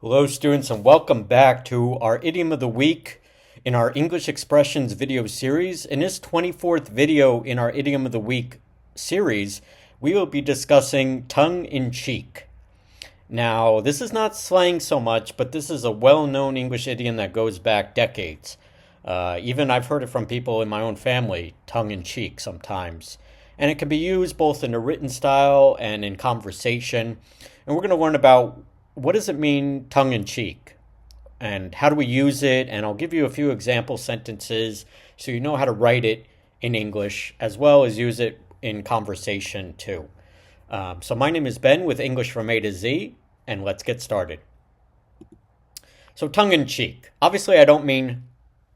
Hello, students, and welcome back to our Idiom of the Week in our English Expressions video series. In this 24th video in our Idiom of the Week series, we will be discussing tongue-in-cheek. Now, this is not slang so much, but this is a well-known English idiom that goes back decades. Even I've heard it from people in my own family, tongue-in-cheek sometimes. And it can be used both in a written style and in conversation. And we're going to learn about what does it mean tongue-in-cheek and how do we use it, and I'll give you a few example sentences so you know how to write it in English as well as use it in conversation too. So my name is Ben with English from A to Z, and let's get started. So tongue-in-cheek. Obviously I don't mean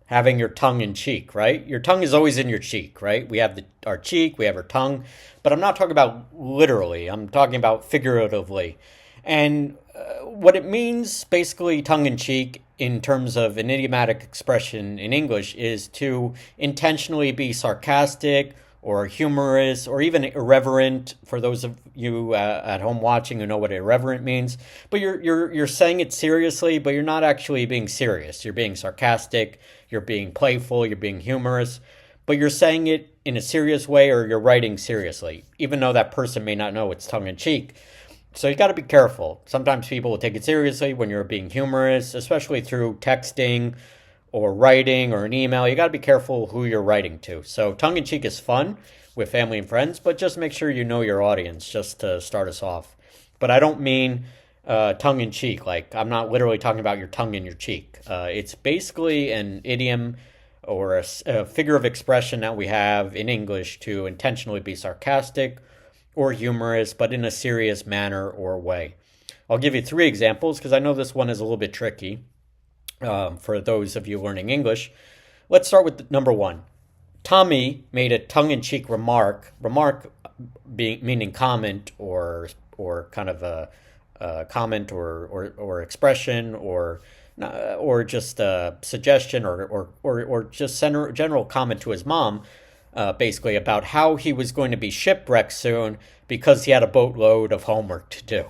having your tongue in cheek, right? Your tongue is always in your cheek, right? We have our cheek, we have our tongue, but I'm not talking about literally, I'm talking about figuratively. And what it means, basically, tongue-in-cheek, in terms of an idiomatic expression in English, is to intentionally be sarcastic or humorous or even irreverent. For those of you at home watching who know what irreverent means, but you're saying it seriously, but you're not actually being serious. You're being sarcastic, you're being playful, you're being humorous, but you're saying it in a serious way, or you're writing seriously, even though that person may not know it's tongue-in-cheek. So you got to be careful. Sometimes people will take it seriously when you're being humorous, especially through texting or writing or an email. You got to be careful who you're writing to. So tongue-in-cheek is fun with family and friends, but just make sure you know your audience just to start us off. But I don't mean tongue-in-cheek. Like, I'm not literally talking about your tongue in your cheek. It's basically an idiom or a figure of expression that we have in English to intentionally be sarcastic or humorous, but in a serious manner or way. I'll give you 3 examples because I know this one is a little bit tricky for those of you learning English. Let's start with number 1. Tommy made a tongue-in-cheek remark being meaning comment or kind of a comment or expression or just a suggestion or just general comment to his mom. Basically about how he was going to be shipwrecked soon because he had a boatload of homework to do.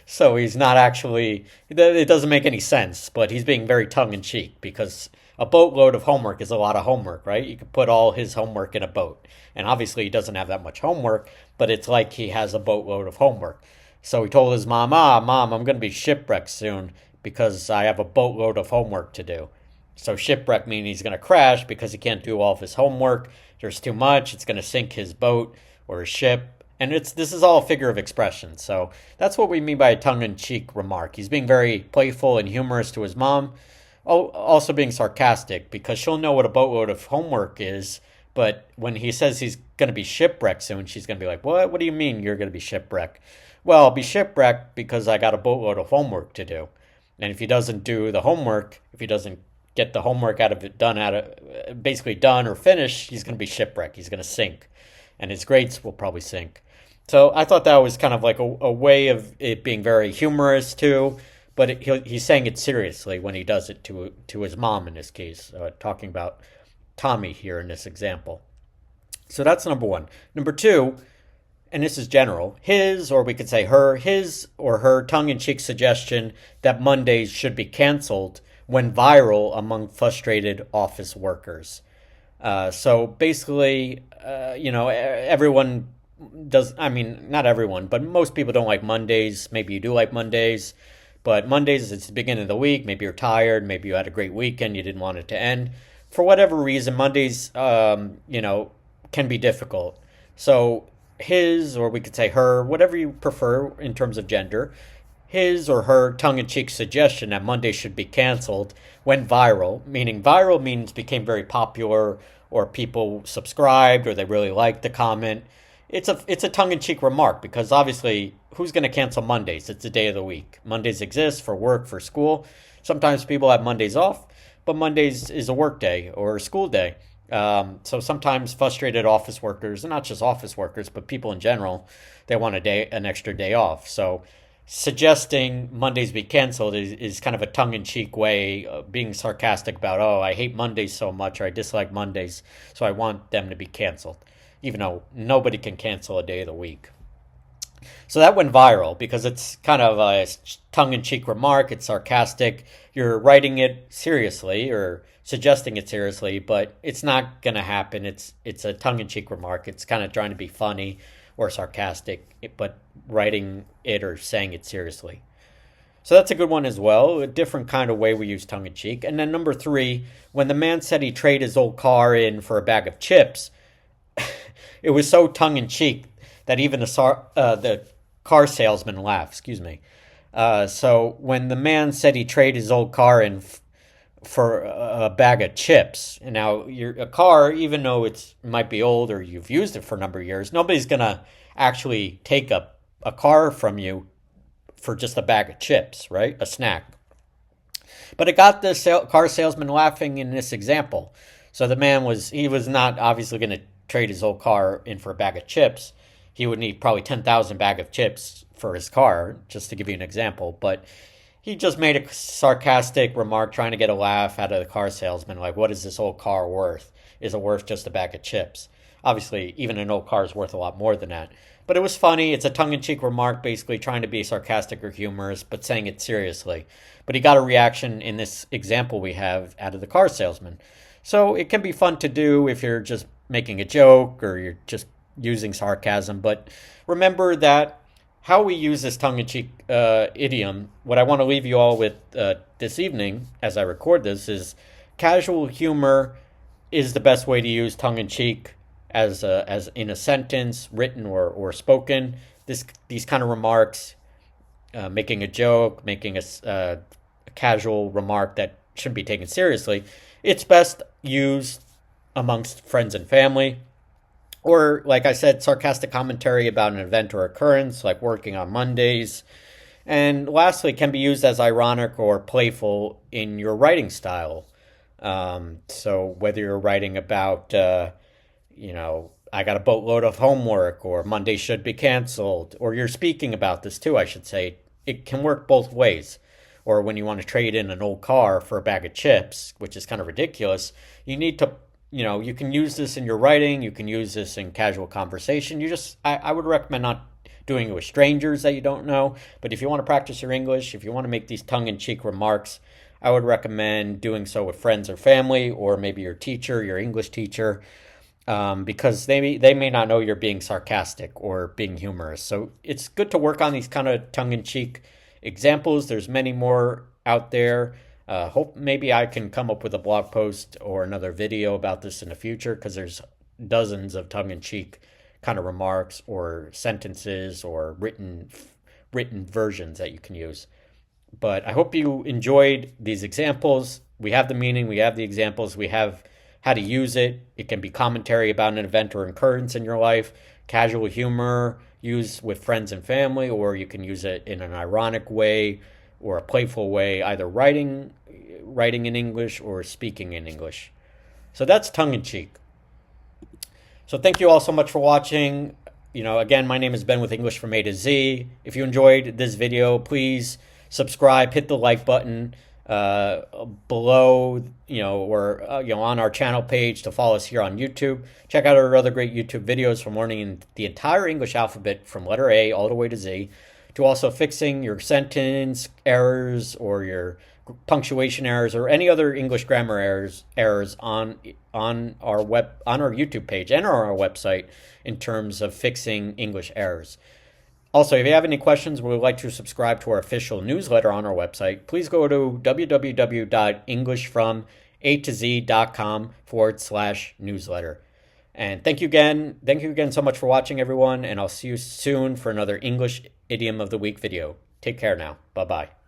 So he's not actually, it doesn't make any sense, but he's being very tongue-in-cheek because a boatload of homework is a lot of homework, right? You could put all his homework in a boat. And obviously he doesn't have that much homework, but it's like he has a boatload of homework. So he told his mom, Mom, I'm going to be shipwrecked soon because I have a boatload of homework to do. So shipwreck means he's going to crash because he can't do all of his homework. There's too much. It's going to sink his boat or his ship. And this is all a figure of expression. So that's what we mean by a tongue-in-cheek remark. He's being very playful and humorous to his mom. Also being sarcastic because she'll know what a boatload of homework is. But when he says he's going to be shipwrecked soon, she's going to be like, what? What do you mean you're going to be shipwrecked? Well, I'll be shipwrecked because I got a boatload of homework to do. And if he doesn't do the homework, if he doesn't get the homework basically done or finished, he's going to be shipwrecked. He's going to sink, and his grades will probably sink. So I thought that was kind of like a way of it being very humorous too, but he's saying it seriously when he does it to his mom in this case, talking about Tommy here in this example. So that's number 1. Number 2, and this is general, his or her tongue-in-cheek suggestion that Mondays should be canceled went viral among frustrated office workers. So basically, everyone does, not everyone, but most people don't like Mondays. Maybe you do like Mondays, but Mondays, it's the beginning of the week. Maybe you're tired. Maybe you had a great weekend. You didn't want it to end. For whatever reason, Mondays, can be difficult. So his, or we could say her, whatever you prefer in terms of gender, his or her tongue-in-cheek suggestion that Monday should be canceled went viral, meaning viral means became very popular or people subscribed or they really liked the comment. It's a tongue-in-cheek remark because obviously who's going to cancel Mondays? It's the day of the week. Mondays exist for work, for school. Sometimes people have Mondays off, but Mondays is a work day or a school day. So sometimes frustrated office workers, and not just office workers, but people in general, they want an extra day off. So suggesting Mondays be canceled is kind of a tongue-in-cheek way of being sarcastic about, I hate Mondays so much, or I dislike Mondays, so I want them to be canceled, even though nobody can cancel a day of the week. So that went viral because it's kind of a tongue-in-cheek remark. It's sarcastic. You're writing it seriously or suggesting it seriously, but it's not going to happen. It's a tongue-in-cheek remark. It's kind of trying to be funny or sarcastic, but writing it or saying it seriously. So that's a good one as well. A different kind of way we use tongue-in-cheek. And then number three, when the man said he traded his old car in for a bag of chips, it was so tongue-in-cheek that even the car salesman laughed. Excuse me. So when the man said he traded his old car in for a bag of chips, and now a car, even though it might be old or you've used it for a number of years, nobody's gonna actually take a car from you for just a bag of chips, right? A snack. But it got the car salesman laughing in this example. So the man he was not obviously going to trade his old car in for a bag of chips. He would need probably 10,000 bag of chips for his car, just to give you an example. But he just made a sarcastic remark trying to get a laugh out of the car salesman. Like, what is this old car worth? Is it worth just a bag of chips? Obviously, even an old car is worth a lot more than that. But it was funny. It's a tongue-in-cheek remark, basically trying to be sarcastic or humorous, but saying it seriously. But he got a reaction in this example we have out of the car salesman. So it can be fun to do if you're just making a joke or you're just using sarcasm. But remember that how we use this tongue-in-cheek idiom, what I want to leave you all with this evening as I record this is casual humor is the best way to use tongue-in-cheek as in a sentence, written or spoken. These kind of remarks, making a joke, making a casual remark that shouldn't be taken seriously, it's best used amongst friends and family. Or, like I said, sarcastic commentary about an event or occurrence, like working on Mondays. And lastly, it can be used as ironic or playful in your writing style. So whether you're writing about I got a boatload of homework, or Monday should be canceled, or you're speaking about this too, I should say. It can work both ways. Or when you want to trade in an old car for a bag of chips, which is kind of ridiculous, you need to, you can use this in your writing, you can use this in casual conversation. I would recommend not doing it with strangers that you don't know. But if you want to practice your English, if you want to make these tongue-in-cheek remarks, I would recommend doing so with friends or family, or maybe your teacher, your English teacher. Because they may not know you're being sarcastic or being humorous. So it's good to work on these kind of tongue-in-cheek examples. There's many more out there. Hope maybe I can come up with a blog post or another video about this in the future, because there's dozens of tongue-in-cheek kind of remarks or sentences or written versions that you can use. But I hope you enjoyed these examples. We have the meaning, we have the examples, we have how to use it. It can be commentary about an event or occurrence in your life, casual humor used with friends and family, or you can use it in an ironic way or a playful way, either writing in English or speaking in English. So that's tongue-in-cheek. So thank you all so much for watching. Again, my name is Ben with English from A to Z. If you enjoyed this video, please subscribe, hit the like button below, or on our channel page to follow us here on YouTube. Check out our other great YouTube videos from learning the entire English alphabet from letter A all the way to Z, to also fixing your sentence errors or your punctuation errors or any other English grammar errors on our YouTube page and on our website in terms of fixing English errors. Also, if you have any questions or would like to subscribe to our official newsletter on our website, please go to www.englishfromat2z.com/newsletter. And thank you again so much for watching, everyone, and I'll see you soon for another English Idiom of the Week video. Take care now. Bye-bye.